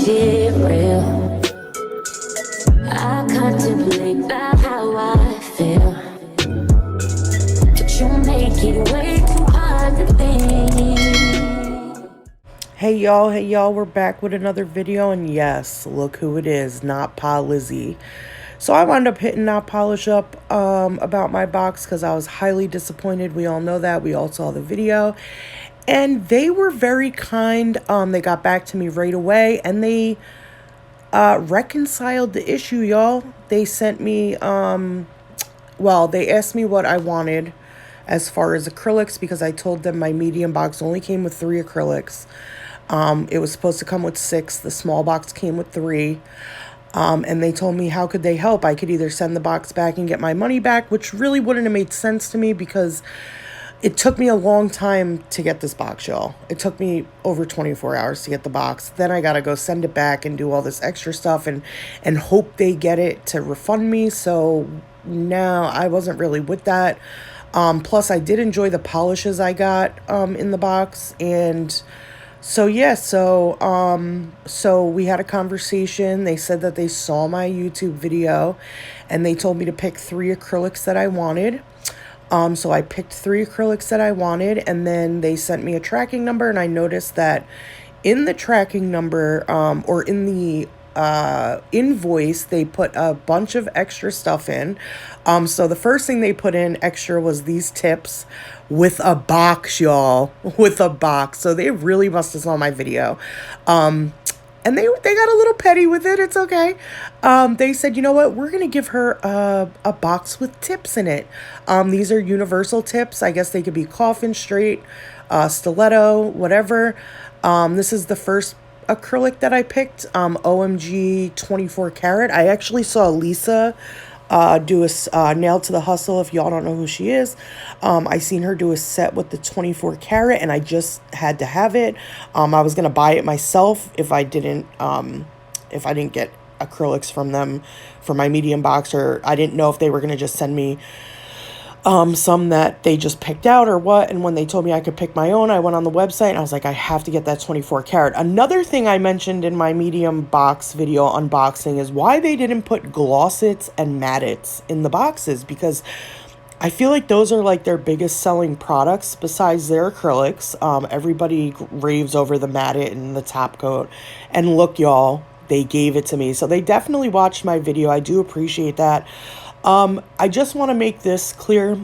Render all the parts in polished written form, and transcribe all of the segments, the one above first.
shit real. I contemplate about how I feel, but you make it way too hard to think. Hey y'all, we're back with another video, and yes, look who it is, Not Pa Lizzie. So I wound up hitting Not Polish up about my box because I was highly disappointed. We all know that. We all saw the video. And they were very kind. They got back to me right away, and they reconciled the issue, y'all. They sent me, they asked me what I wanted as far as acrylics, because I told them my medium box only came with 3 acrylics. It was supposed to come with 6. The small box came with 3. And they told me how could they help. I could either send the box back and get my money back, which really wouldn't have made sense to me because it took me a long time to get this box, y'all. It took me over 24 hours to get the box. Then I got to go send it back and do all this extra stuff and hope they get it to refund me. So no, I wasn't really with that. Plus, I did enjoy the polishes I got in the box. And so yeah, so we had a conversation. They said that they saw my YouTube video and they told me to pick 3 acrylics that I wanted. So I picked 3 acrylics that I wanted, and then they sent me a tracking number, and I noticed that in the tracking number, or in the invoice, they put a bunch of extra stuff in. So the first thing they put in extra was these tips with a box, y'all, with a box. So they really must have saw my video. And they got a little petty with it. It's okay. They said, you know what? We're going to give her a box with tips in it. These are universal tips. I guess they could be coffin, straight, stiletto, whatever. This is the first acrylic that I picked, OMG 24 karat. I actually saw Lisa do a Nail to the Hustle. If y'all don't know who she is, I seen her do a set with the 24 karat, and I just had to have it. I was gonna buy it myself if I didn't get acrylics from them for my medium box, or I didn't know if they were gonna just send me some that they just picked out or what. And when they told me I could pick my own, I went on the website and I was like, I have to get that 24 karat. Another thing I mentioned in my medium box video unboxing is why they didn't put glossets and mattets in the boxes, because I feel like those are like their biggest selling products besides their acrylics. Everybody raves over the mattet and the top coat, and look, y'all, they gave it to me. So they definitely watched my video. I do appreciate that. I just want to make this clear.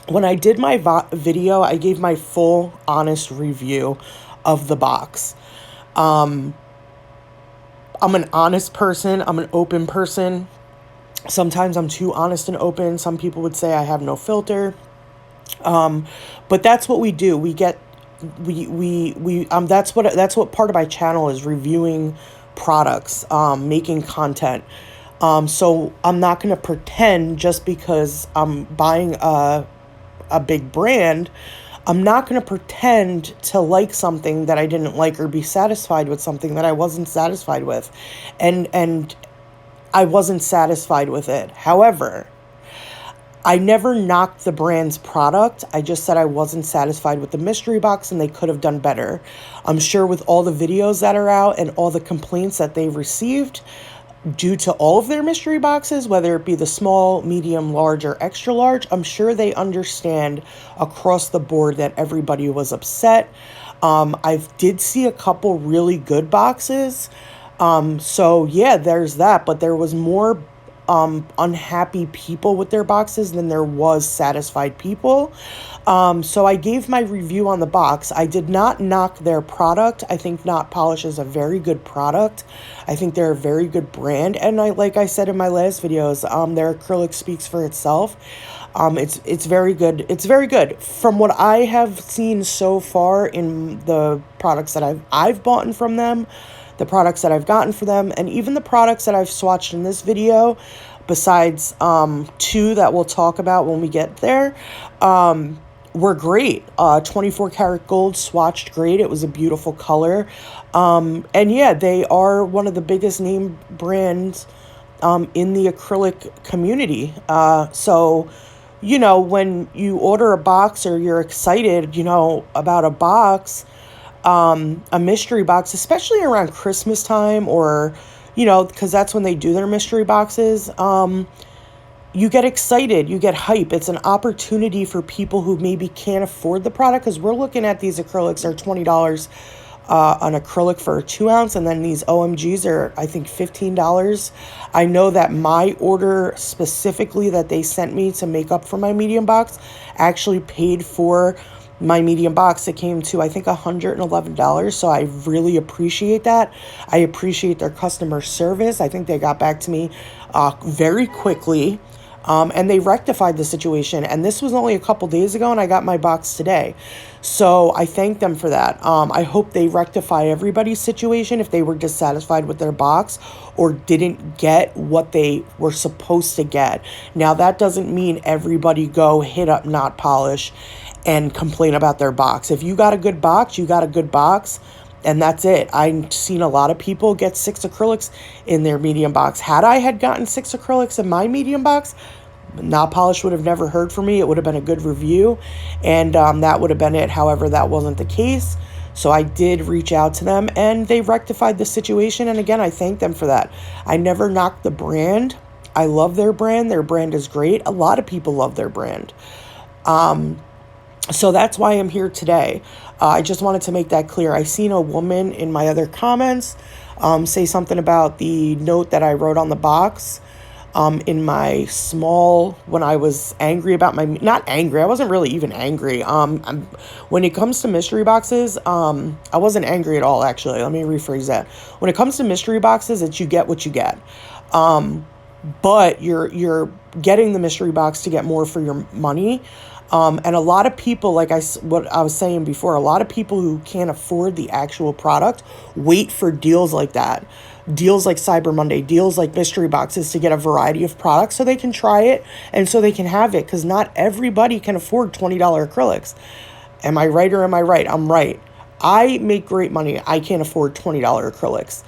When I did my video, I gave my full, honest review of the box. I'm an honest person. I'm an open person. Sometimes I'm too honest and open. Some people would say I have no filter. But that's what we do. That's what part of my channel is, reviewing products, making content. So I'm not going to pretend just because I'm buying a big brand, I'm not going to pretend to like something that I didn't like or be satisfied with something that I wasn't satisfied with. And I wasn't satisfied with it. However, I never knocked the brand's product. I just said I wasn't satisfied with the mystery box and they could have done better. I'm sure with all the videos that are out and all the complaints that they've received due to all of their mystery boxes, whether it be the small, medium, large, or extra large, I'm sure they understand across the board that everybody was upset. I did see a couple really good boxes. So yeah, there's that, but there was more unhappy people with their boxes than there was satisfied people. So I gave my review on the box. I did not knock their product. I think Not Polish is a very good product. I think they're a very good brand. And like I said in my last videos, their acrylic speaks for itself. It's very good. It's very good. From what I have seen so far in the products that I've bought from them, the products that I've gotten for them, and even the products that I've swatched in this video, besides 2 that we'll talk about when we get there, were great. 24 karat gold swatched great. It was a beautiful color. And yeah, they are one of the biggest name brands in the acrylic community. So, you know, when you order a box or you're excited, you know, about a box, a mystery box, especially around Christmas time, or, because that's when they do their mystery boxes, you get excited, you get hype. It's an opportunity for people who maybe can't afford the product, because we're looking at these acrylics are $20 an acrylic for a 2 ounce, and then these OMGs are, I think, $15. I know that my order specifically that they sent me to make up for my medium box actually paid for my medium box. It came to, I think, $111. So I really appreciate that. I appreciate their customer service. I think they got back to me very quickly. And they rectified the situation. And this was only a couple days ago, and I got my box today. So I thank them for that. I hope they rectify everybody's situation if they were dissatisfied with their box or didn't get what they were supposed to get. Now, that doesn't mean everybody go hit up Not Polish and complain about their box. If you got a good box, you got a good box. And that's it. I've seen a lot of people get 6 acrylics in their medium box. Had I had gotten 6 acrylics in my medium box, Not Polish would have never heard from me. It would have been a good review, and that would have been it. However, that wasn't the case. So I did reach out to them, and they rectified the situation. And again, I thank them for that. I never knocked the brand. I love their brand. Their brand is great. A lot of people love their brand. So that's why I'm here today. I just wanted to make that clear. I seen a woman in my other comments say something about the note that I wrote on the box in my small, when I was angry about my, not angry, I wasn't really even angry. When it comes to mystery boxes, I wasn't angry at all, actually. Let me rephrase that. When it comes to mystery boxes, it's you get what you get. But you're getting the mystery box to get more for your money. And a lot of people, what I was saying before, a lot of people who can't afford the actual product wait for deals like that. Deals like Cyber Monday, deals like mystery boxes to get a variety of products so they can try it and so they can have it, because not everybody can afford $20 acrylics. Am I right or am I right? I'm right. I make great money. I can't afford $20 acrylics.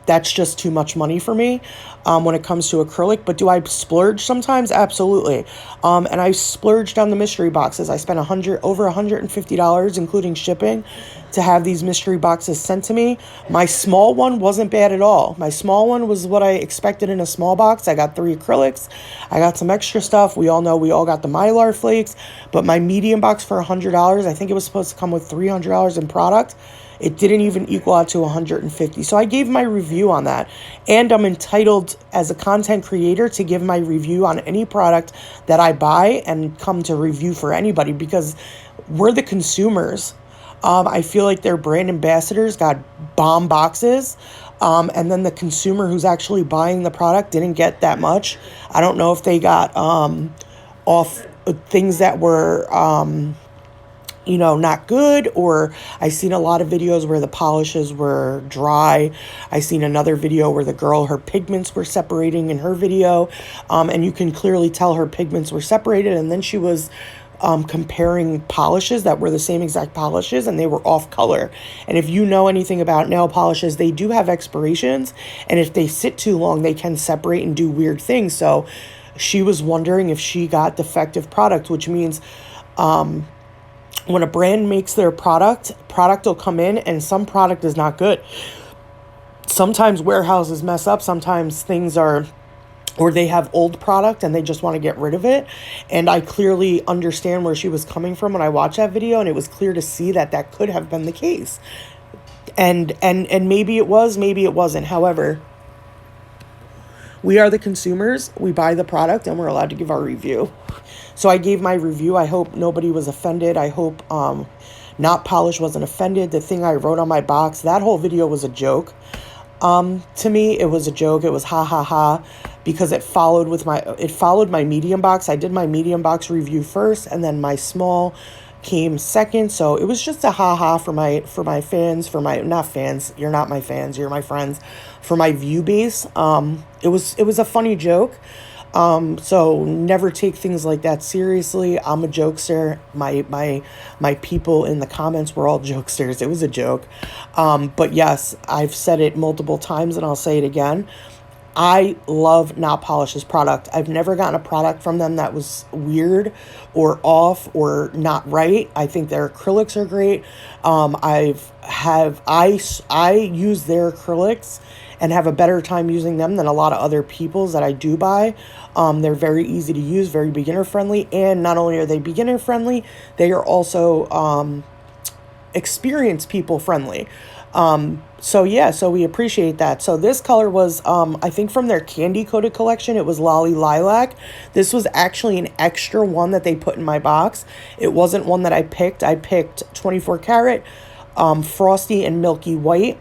That's just too much money for me when it comes to acrylic. But do I splurge sometimes? Absolutely. And I splurged on the mystery boxes. I spent over $150, including shipping, to have these mystery boxes sent to me. My small one wasn't bad at all. My small one was what I expected in a small box. I got 3 acrylics. I got some extra stuff. We all know we all got the Mylar flakes. But my medium box for $100, I think it was supposed to come with $300 in product. It didn't even equal out to $150. So I gave my review on that. And I'm entitled as a content creator to give my review on any product that I buy and come to review for anybody, because we're the consumers. I feel like their brand ambassadors got bomb boxes. And then the consumer who's actually buying the product didn't get that much. I don't know if they got off things that were not good, or I seen a lot of videos where the polishes were dry. I seen another video where the girl, her pigments were separating in her video, and you can clearly tell her pigments were separated, and then she was comparing polishes that were the same exact polishes, and they were off color. And if you know anything about nail polishes, they do have expirations, and if they sit too long, they can separate and do weird things. So she was wondering if she got defective product, which means when a brand makes their product will come in and some product is not good. Sometimes warehouses mess up. Sometimes things are, or they have old product and they just want to get rid of it. And I clearly understand where she was coming from when I watched that video, and it was clear to see that that could have been the case. And maybe it was, maybe it wasn't. However, we are the consumers. We buy the product and we're allowed to give our review. So I gave my review. I hope nobody was offended. I hope Not Polish wasn't offended. The thing I wrote on my box, that whole video was a joke. To me, it was a joke. It was ha ha ha, because it followed my medium box. I did my medium box review first, and then my small came second. So it was just a ha ha for my fans, for my, not fans, you're not my fans, you're my friends, for my view base. It was a funny joke. So never take things like that seriously. I'm a jokester. My people in the comments were all jokesters. It was a joke. But yes, I've said it multiple times and I'll say it again. I love Not Polish's product. I've never gotten a product from them that was weird or off or not right. I think their acrylics are great. I use their acrylics and have a better time using them than a lot of other people's that I do buy. They're very easy to use, very beginner friendly, and not only are they beginner friendly, they are also experienced people friendly. So yeah, so we appreciate that. So this color was, I think from their candy coated collection, it was Lolly Lilac. This was actually an extra one that they put in my box. It wasn't one that I picked. I picked 24 karat, frosty and milky white,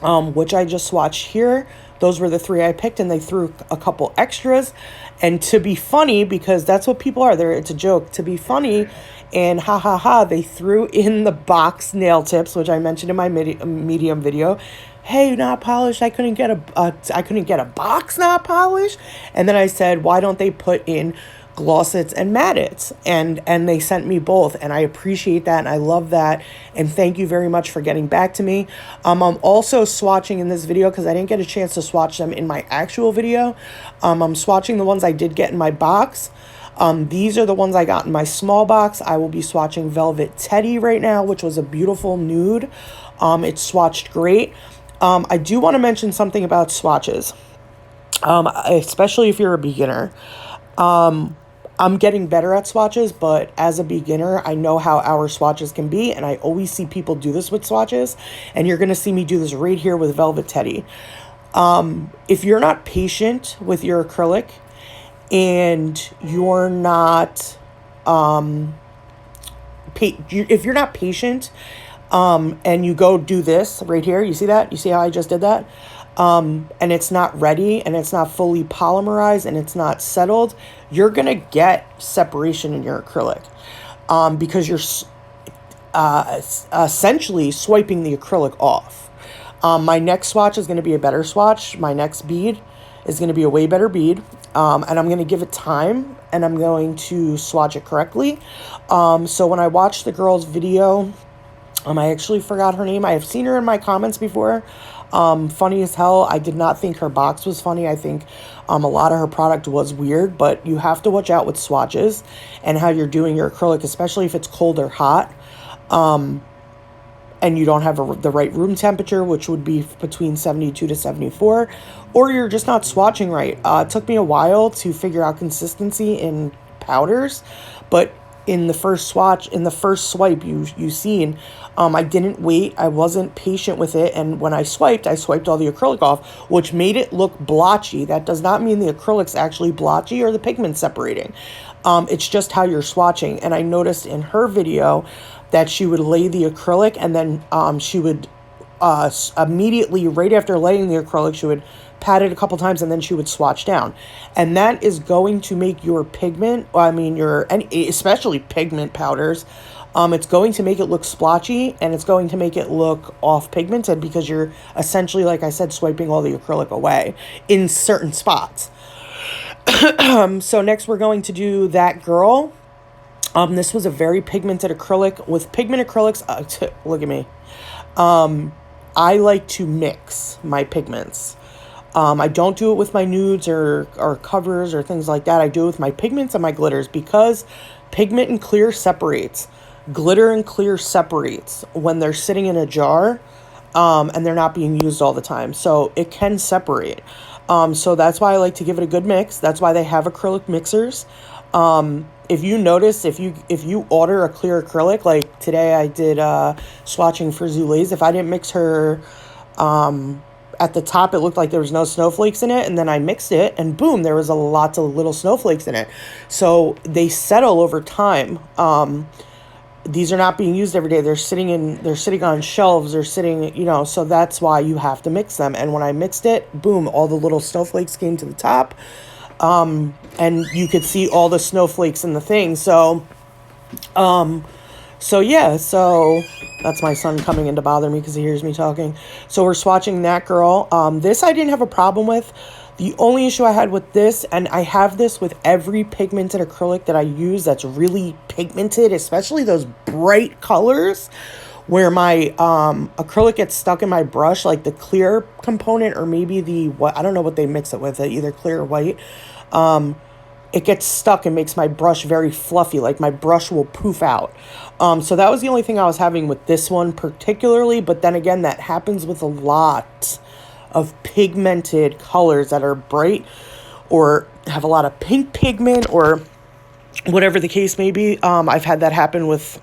which I just swatched here. Those were the three I picked, and they threw a couple extras. And to be funny, because that's what people are there, it's a joke, to be funny, and ha ha ha, they threw in the box nail tips, which I mentioned in my medium video. Hey, not polished. I couldn't get a box not polished. And then I said, why don't they put in glossets and mattets? And they sent me both, and I appreciate that, and I love that, and thank you very much for getting back to me. I'm also swatching in this video because I didn't get a chance to swatch them in my actual video. I'm swatching the ones I did get in my box. These are the ones I got in my small box. I will be swatching Velvet Teddy right now, which was a beautiful nude. It's swatched great. I do want to mention something about swatches, especially if you're a beginner. I'm getting better at swatches, but as a beginner, I know how our swatches can be, and I always see people do this with swatches, and you're going to see me do this right here with Velvet Teddy. If you're not patient with your acrylic, and you're not, if you're not patient, and you go do this right here, you see that? You see how I just did that? And it's not ready, and it's not fully polymerized, and it's not settled, you're going to get separation in your acrylic, because you're essentially swiping the acrylic off. My next swatch is going to be a better swatch. My next bead is going to be a way better bead, and I'm going to give it time, and I'm going to swatch it correctly. So when I watched the girl's video, I actually forgot her name. I have seen her in my comments before. Funny as hell. I did not think her box was funny. I think a lot of her product was weird, but you have to watch out with swatches and how you're doing your acrylic, especially if it's cold or hot, and you don't have the right room temperature, which would be between 72 to 74, or you're just not swatching right. It took me a while to figure out consistency in powders, but in the first swatch, in the first swipe you seen, I didn't wait. I wasn't patient with it. And when I swiped all the acrylic off, which made it look blotchy. That does not mean the acrylic's actually blotchy or the pigment separating. It's just how you're swatching. And I noticed in her video that she would lay the acrylic, and then she would immediately, right after laying the acrylic, she would pat it a couple times, and then she would swatch down. And that is going to make your pigment, especially pigment powders, it's going to make it look splotchy, and it's going to make it look off pigmented, because you're essentially, like I said, swiping all the acrylic away in certain spots. So next we're going to do That Girl. This was a very pigmented acrylic. With pigment acrylics, look at me. I like to mix my pigments. I don't do it with my nudes or covers or things like that. I do it with my pigments and my glitters, because pigment and clear separates. Glitter and clear separates when they're sitting in a jar, and they're not being used all the time. So it can separate. So that's why I like to give it a good mix. That's why they have acrylic mixers. If you notice, if you order a clear acrylic, like today I did swatching for Zulays, if I didn't mix her, at the top it looked like there was no snowflakes in it, and then I mixed it, and boom, there was a lots of little snowflakes in it. So they settle over time. These are not being used every day. They're sitting on shelves. They're sitting, so that's why you have to mix them. And when I mixed it, boom, all the little snowflakes came to the top. And you could see all the snowflakes in the thing. So yeah, so that's my son coming in to bother me because he hears me talking. So we're swatching That Girl. This I didn't have a problem with. The only issue I had with this, and I have this with every pigmented acrylic that I use that's really pigmented, especially those bright colors, where my acrylic gets stuck in my brush, like the clear component or maybe the what, I don't know what they mix it with, either clear or white. It gets stuck and makes my brush very fluffy, like my brush will poof out. So that was the only thing I was having with this one particularly, but then again, that happens with a lot of pigmented colors that are bright or have a lot of pink pigment or whatever the case may be. I've had that happen with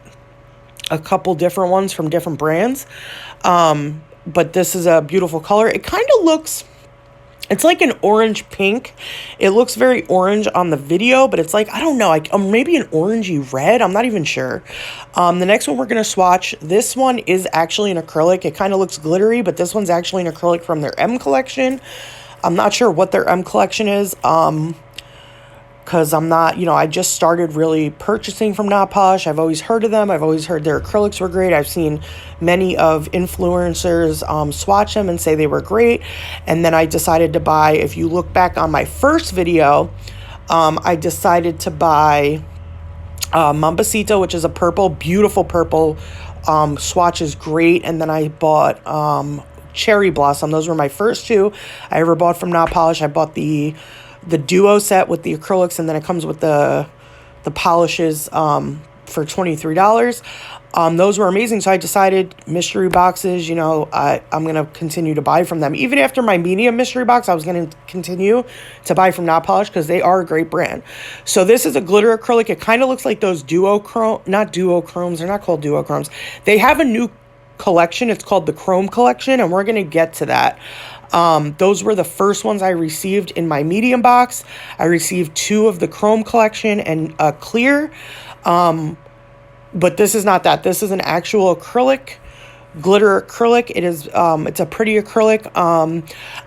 a couple different ones from different brands. But this is a beautiful color. It kind of looks, it's like an orange pink. It looks very orange on the video, but it's like, I don't know, like maybe an orangey red. I'm not even sure. The next one we're going to swatch, this one is actually an acrylic. It kind of looks glittery, but this one's actually an acrylic from their M collection. I'm not sure what their M collection is. Because I'm not, I just started really purchasing from Not Polish. I've always heard of them. I've always heard their acrylics were great. I've seen many of influencers swatch them and say they were great. And then I decided to buy, if you look back on my first video, I decided to buy Mambasito, which is a purple, beautiful purple. Swatch is great. And then I bought Cherry Blossom. Those were my first two I ever bought from Not Polish. I bought the duo set with the acrylics, and then it comes with the polishes for $23. Those were amazing. So I decided mystery boxes, I'm going to continue to buy from them. Even after my medium mystery box, I was going to continue to buy from Not Polish because they are a great brand. So this is a glitter acrylic. It kind of looks like those not duochromes. They're not called duochromes. They have a new collection. It's called the Chrome Collection, and we're going to get to that. Those were the first ones I received in my medium box. I received 2 of the Chrome Collection and a clear. But this is not that. This is an actual acrylic, glitter acrylic. It is, it's a pretty acrylic.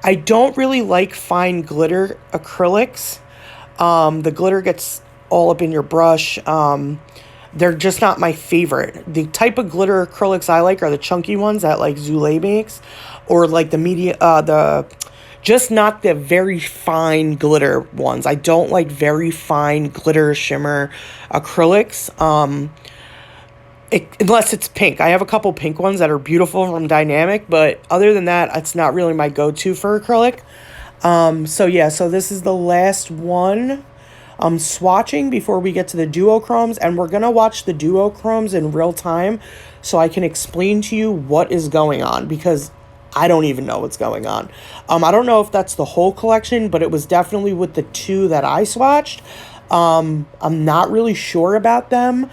I don't really like fine glitter acrylics. The glitter gets all up in your brush. They're just not my favorite. The type of glitter acrylics I like are the chunky ones that like Zule makes, or like just not the very fine glitter ones. I don't like very fine glitter shimmer acrylics. Unless it's pink. I have a couple pink ones that are beautiful from Dynamic, but other than that, it's not really my go-to for acrylic. So this is the last one I'm swatching before we get to the duochromes, and we're going to watch the duochromes in real time so I can explain to you what is going on, because I don't even know what's going on. I don't know if that's the whole collection, but it was definitely with the 2 that I swatched. I'm not really sure about them.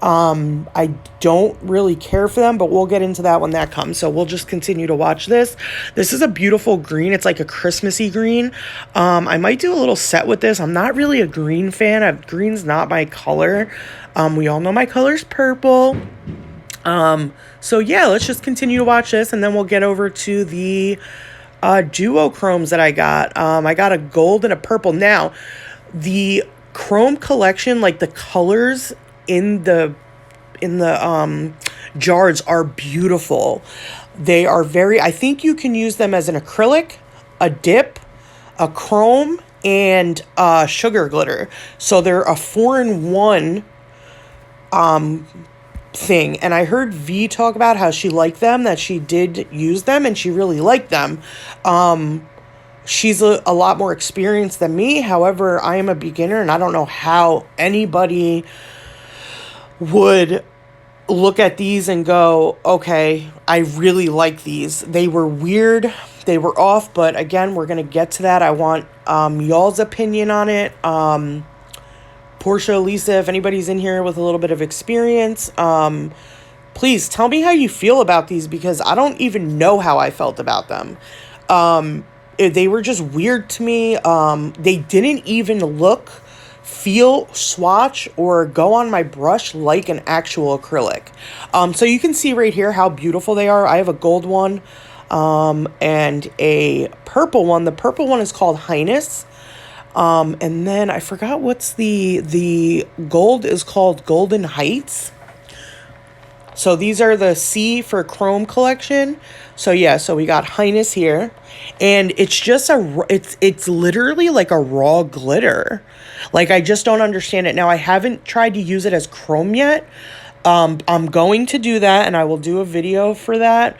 I don't really care for them, but we'll get into that when that comes. So we'll just continue to watch this. This is a beautiful green. It's like a Christmassy green. I might do a little set with this. I'm not really a green fan. Green's not my color. We all know my color's purple. So yeah, let's just continue to watch this, and then we'll get over to the duochromes that I got. I got a gold and a purple. Now, the Chrome Collection, like the colors in the jars are beautiful. They are I think you can use them as an acrylic, a dip, a chrome, and sugar glitter. So they're a 4-in-1 thing. And I heard V talk about how she liked them, that she did use them and she really liked them. She's a lot more experienced than me. However, I am a beginner, and I don't know how anybody would look at these and go, okay, I really like these. They were weird. They were off, but again, we're going to get to that. I want y'all's opinion on it. Portia, Lisa, if anybody's in here with a little bit of experience, please tell me how you feel about these, because I don't even know how I felt about them. They were just weird to me. They didn't even look, feel, swatch, or go on my brush like an actual acrylic. So you can see right here how beautiful they are. I have a gold one and a purple one. The purple one is called Highness. And then I forgot what's the gold is called Golden Heights. So these are the C for Chrome collection. So yeah, so we got Highness here, and it's just it's literally like a raw glitter. Like, I just don't understand it. Now, I haven't tried to use it as chrome yet. I'm going to do that, and I will do a video for that.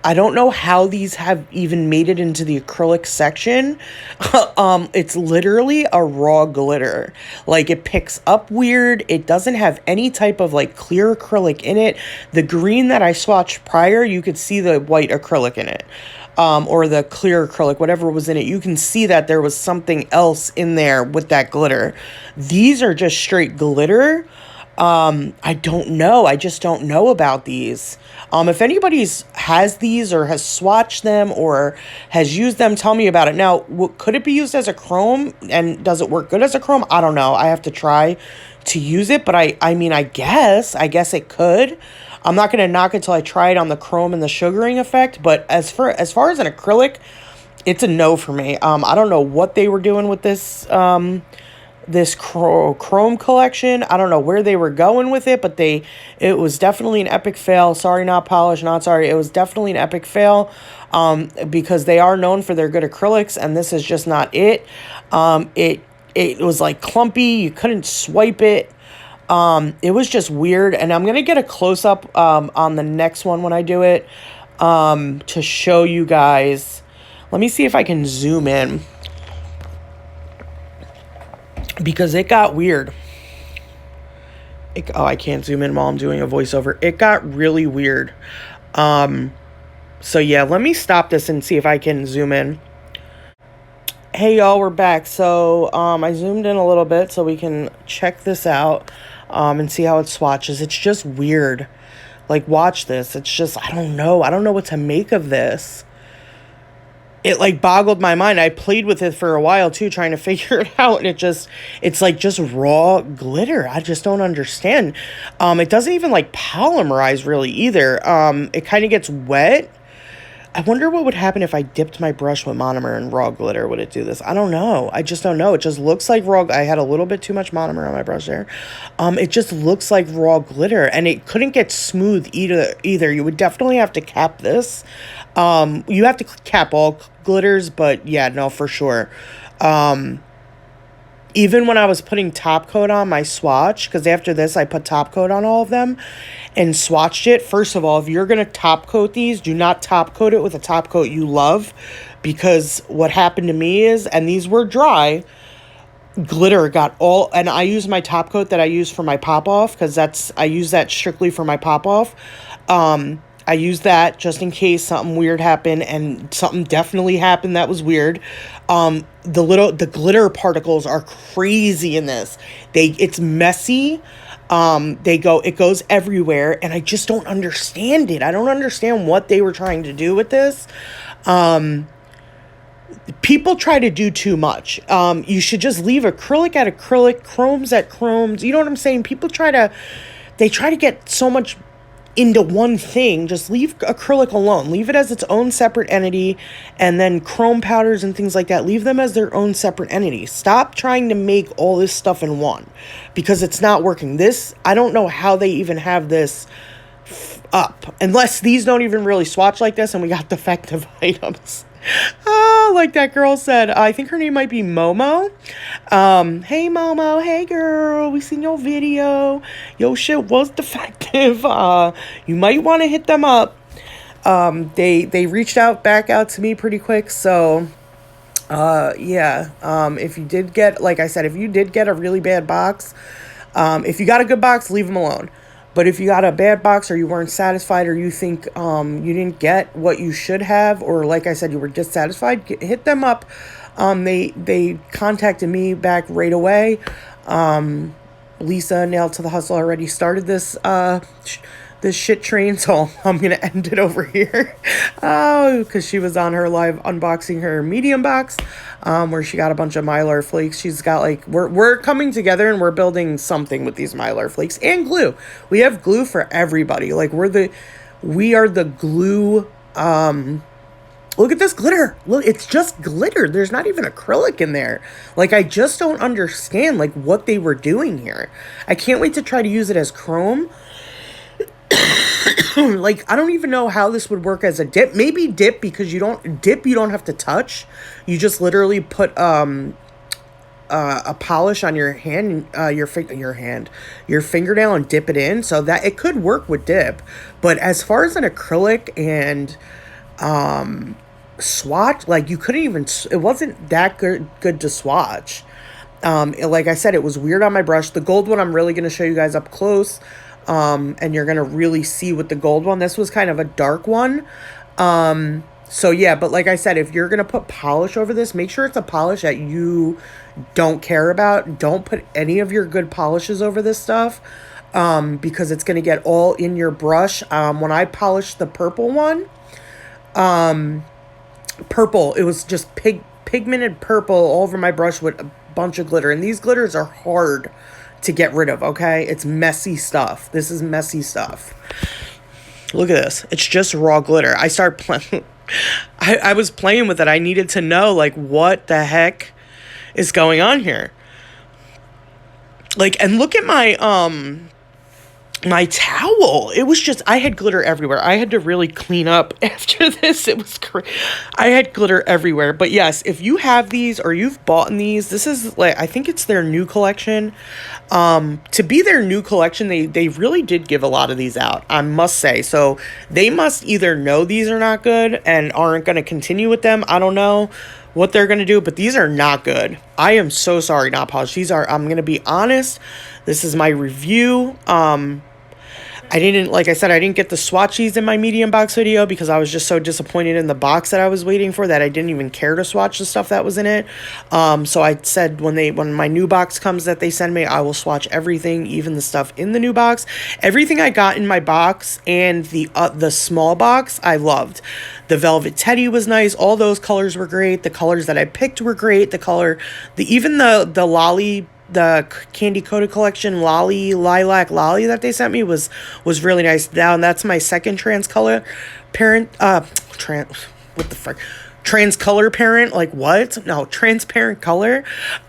I don't know how these have even made it into the acrylic section. It's literally a raw glitter. Like, it picks up weird. It doesn't have any type of like clear acrylic in it. The green that I swatched prior, you could see the white acrylic in it. Or the clear acrylic, whatever was in it. You can see that there was something else in there with that glitter. These are just straight glitter. I don't know. I just don't know about these. If anybody's has these or has swatched them or has used them, tell me about it. Now, could it be used as a chrome, and does it work good as a chrome? I don't know. I have to try to use it, but I mean, I guess it could. I'm not going to knock it till I try it on the chrome and the sugaring effect, but as far as an acrylic, it's a no for me. I don't know what they were doing with this, this chrome collection. I don't know where they were going with it, but it was definitely an epic fail. Sorry, not polished, not sorry. It was definitely an epic fail, because they are known for their good acrylics, and this is just not it. It was like clumpy. You couldn't swipe it. It was just weird, and I'm gonna get a close-up on the next one when I do it, to show you guys. Let me see if I can zoom in, because it got weird. I can't zoom in while I'm doing a voiceover. It got really weird. So yeah, let me stop this and see if I can zoom in. Hey y'all, we're back. So I zoomed in a little bit so we can check this out, and see how it swatches. It's just weird. Like, watch this. It's just, I don't know what to make of this. It like boggled my mind. I played with it for a while too, trying to figure it out, and it's like just raw glitter. I just don't understand. It doesn't even like polymerize really either. It kind of gets wet. I wonder what would happen if I dipped my brush with monomer and raw glitter. Would it do this? I don't know. I just don't know. It just looks like raw. I had a little bit too much monomer on my brush there. It just looks like raw glitter, and it couldn't get smooth either. You would definitely have to cap this. You have to cap all glitters, but yeah, no, for sure. Even when I was putting top coat on my swatch, because after this I put top coat on all of them and swatched it. First of all, if you're going to top coat these, do not top coat it with a top coat you love, because what happened to me is, and these were dry, glitter got all, and I use my top coat that I use for my pop off, because I use that strictly for my pop off. I use that just in case something weird happened, and something definitely happened that was weird. The glitter particles are crazy in this. It's messy. It goes everywhere, and I just don't understand it. I don't understand what they were trying to do with this. People try to do too much. You should just leave acrylic at acrylic, chromes at chromes. You know what I'm saying? They try to get so much into one thing. Just leave acrylic alone. Leave it as its own separate entity, and then chrome powders and things like that, leave them as their own separate entity. Stop trying to make all this stuff in one, because it's not working. This, I don't know how they even have this up, unless these don't even really swatch like this and we got defective items. Like that girl said, I think her name might be Momo. Hey Momo, hey girl, we seen your video. Your shit was defective. You might want to hit them up. They reached back out to me pretty quick, so yeah. If you did get, like I said, if you did get a really bad box, if you got a good box, leave them alone. But if you got a bad box, or you weren't satisfied, or you think you didn't get what you should have, or like I said, you were dissatisfied, hit them up. They contacted me back right away. Lisa, Nail to the Hustle, already started this shit train, so I'm gonna end it over here. Because she was on her live unboxing her medium box, where she got a bunch of Mylar flakes. She's got like, we're coming together and we're building something with these Mylar flakes and glue. We have glue for everybody. Like, we are the glue. Look at this glitter. Look, it's just glitter. There's not even acrylic in there. Like, I just don't understand like what they were doing here. I can't wait to try to use it as chrome. Like, I don't even know how this would work as a dip. Maybe dip, because you don't have to touch. You just literally put a polish on your hand, your fingernail, and dip it in, so that it could work with dip. But as far as an acrylic and swatch, like, you couldn't even, it wasn't that good to swatch. Like I said, it was weird on my brush. The gold one I'm really going to show you guys up close, and you're going to really see with the gold one. This was kind of a dark one. So yeah, but like I said, if you're going to put polish over this, make sure it's a polish that you don't care about. Don't put any of your good polishes over this stuff, because it's going to get all in your brush. When I polished the purple one, purple, it was just pigmented purple all over my brush with a bunch of glitter. And these glitters are hard to get rid of, okay? It's messy stuff. This is messy stuff. Look at this. It's just raw glitter. I started playing. I was playing with it. I needed to know, like, what the heck is going on here. Like, and look at my my towel. It was just, I had glitter everywhere. I had to really clean up after this. It was crazy. I had glitter everywhere. But yes, if you have these or you've bought these, this is like, I think it's their new collection. To be their new collection, they really did give a lot of these out, I must say. So they must either know these are not good and aren't going to continue with them. I don't know what they're going to do, but these are not good. I am so sorry, not polished. These are, I'm going to be honest, this is my review. I didn't, like I said, I didn't get the swatches in my medium box video because I was just so disappointed in the box that I was waiting for that I didn't even care to swatch the stuff that was in it. So I said when my new box comes that they send me, I will swatch everything, even the stuff in the new box. Everything I got in my box and the small box, I loved. The Velvet Teddy was nice. All those colors were great. The colors that I picked were great. Even the Lolly, the candy coated collection lilac lolly that they sent me was really nice. Now, and that's my second transcolor parent, transcolor parent, like what? No, transparent color,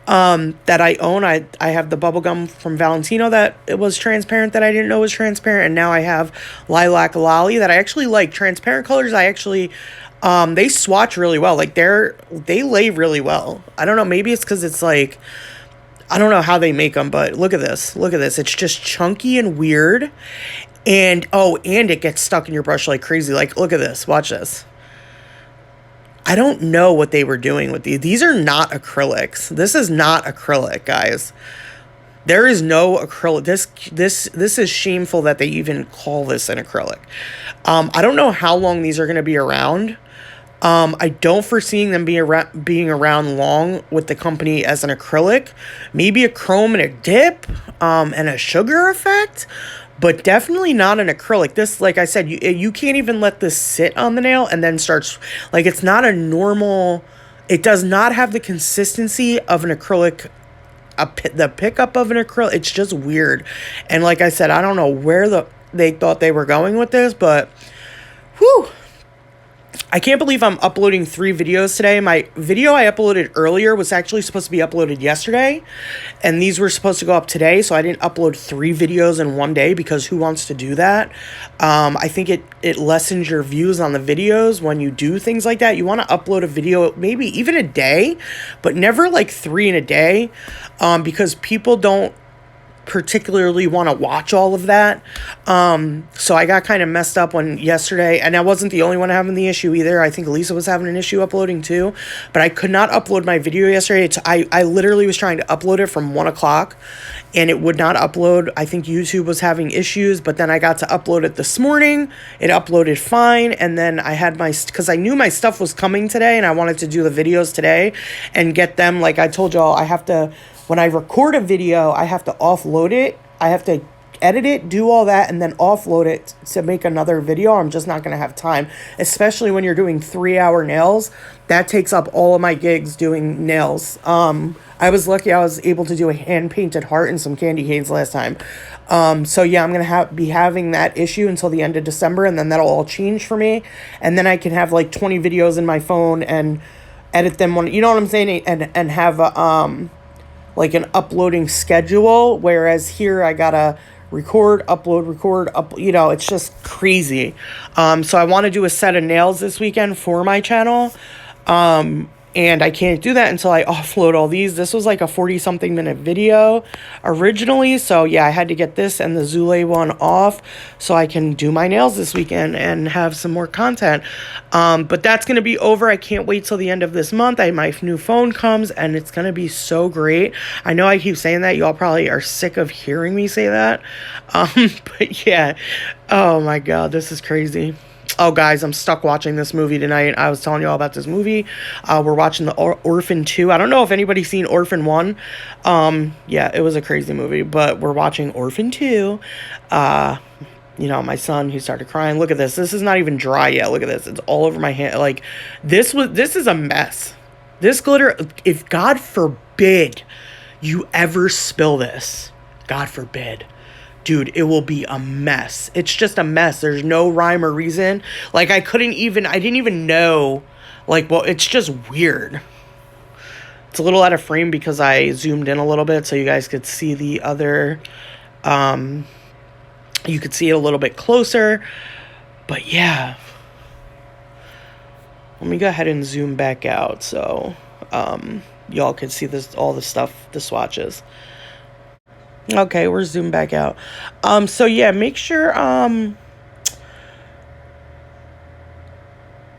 that I own. I have the bubblegum from Valentino that it was transparent that I didn't know was transparent. And now I have lilac lolly that I actually like. Transparent colors, I actually, they swatch really well. Like they lay really well. I don't know. Maybe it's because it's like, I don't know how they make them, but look at this. Look at this. It's just chunky and weird. And, and it gets stuck in your brush like crazy. Like, look at this. Watch this. I don't know what they were doing with these. These are not acrylics. This is not acrylic, guys. There is no acrylic. This is shameful that they even call this an acrylic. I don't know how long these are going to be around. I don't foresee them being around long with the company as an acrylic. Maybe a chrome and a dip, and a sugar effect, but definitely not an acrylic. This, like I said, you can't even let this sit on the nail and then starts, like, it's not a normal, it does not have the consistency of an acrylic, the pickup of an acrylic. It's just weird. And like I said, I don't know where they thought they were going with this, but whew. I can't believe I'm uploading 3 videos today. My video I uploaded earlier was actually supposed to be uploaded yesterday, and these were supposed to go up today, so I didn't upload 3 videos in one day because who wants to do that? I think it lessens your views on the videos when you do things like that. You want to upload a video maybe even a day, but never like 3 in a day, because people don't particularly want to watch all of that. So I got kind of messed up yesterday, and I wasn't the only one having the issue either. I think Lisa was having an issue uploading too, but I could not upload my video yesterday. I literally was trying to upload it from 1 o'clock and it would not upload. I think YouTube was having issues, but then I got to upload it this morning. It uploaded fine. And then I had because I knew my stuff was coming today and I wanted to do the videos today and get them. Like I told y'all, when I record a video, I have to offload it. I have to edit it, do all that, and then offload it to make another video. I'm just not going to have time, especially when you're doing 3-hour nails. That takes up all of my gigs doing nails. I was lucky I was able to do a hand-painted heart and some candy canes last time. So yeah, I'm going to be having that issue until the end of December, and then that'll all change for me. And then I can have like 20 videos in my phone and edit them you know what I'm saying? And have like an uploading schedule, whereas here I gotta record, upload, you know, it's just crazy. So I want to do a set of nails this weekend for my channel. and I can't do that until I offload all these. This was like a 40-something minute video originally, so yeah, I had to get this and the Zule one off so I can do my nails this weekend and have some more content. But that's going to be over. I can't wait till the end of this month. My new phone comes, and it's going to be so great. I know I keep saying that. Y'all probably are sick of hearing me say that. But yeah, oh my God, this is crazy. Oh, guys, I'm stuck watching this movie tonight. I was telling you all about this movie. We're watching the Orphan 2. I don't know if anybody's seen Orphan 1. Yeah, it was a crazy movie, but we're watching Orphan 2. You know, my son, he started crying. Look at this. This is not even dry yet. Look at this. It's all over my hand. Like, this is a mess. This glitter, if God forbid you ever spill this, God forbid, dude, it will be a mess. It's just a mess. There's no rhyme or reason. Like, I didn't even know, like, well, it's just weird. It's a little out of frame because I zoomed in a little bit so you guys could see the other, you could see it a little bit closer. But yeah, let me go ahead and zoom back out so, y'all could see this, all the stuff, the swatches. Okay, we're zoomed back out. So yeah, make sure,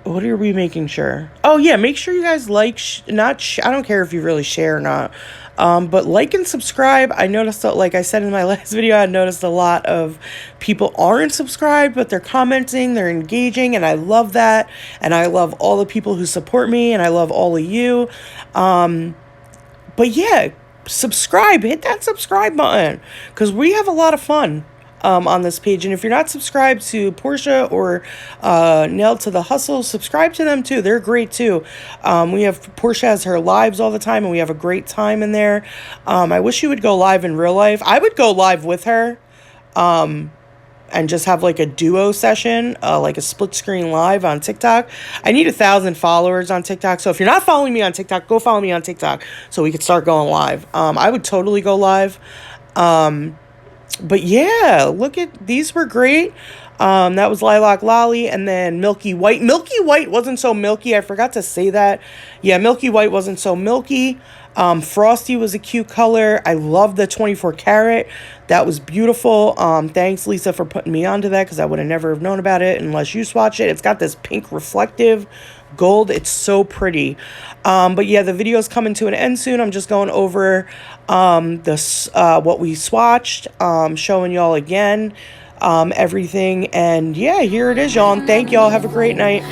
what are we making sure? Oh yeah, make sure you guys like, I don't care if you really share or not. But like and subscribe. I noticed that, like I said in my last video, I noticed a lot of people aren't subscribed, but they're commenting, they're engaging, and I love that. And I love all the people who support me, and I love all of you. But yeah, subscribe, hit that subscribe button, because we have a lot of fun on this page. And if you're not subscribed to Portia or Nailed to the Hustle, subscribe to them too. They're great too. We have, Portia has her lives all the time, and we have a great time in there. I wish you would go live in real life. I would go live with her and just have like a duo session, like a split screen live on TikTok. I need 1,000 followers on TikTok. So if you're not following me on TikTok, go follow me on TikTok so we could start going live. I would totally go live. But yeah, look at, these were great. That was Lilac Lolly, and then Milky White. Milky White wasn't so milky. I forgot to say that. Yeah, Milky White wasn't so milky. Frosty was a cute color. I love the 24 karat. That was beautiful. Thanks, Lisa, for putting me onto that, because I would have never have known about it unless you swatch it. It's got this pink reflective gold. It's so pretty. But yeah, the video's coming to an end soon. I'm just going over what we swatched, showing y'all again everything. And yeah, here it is, y'all. And thank y'all. Have a great night.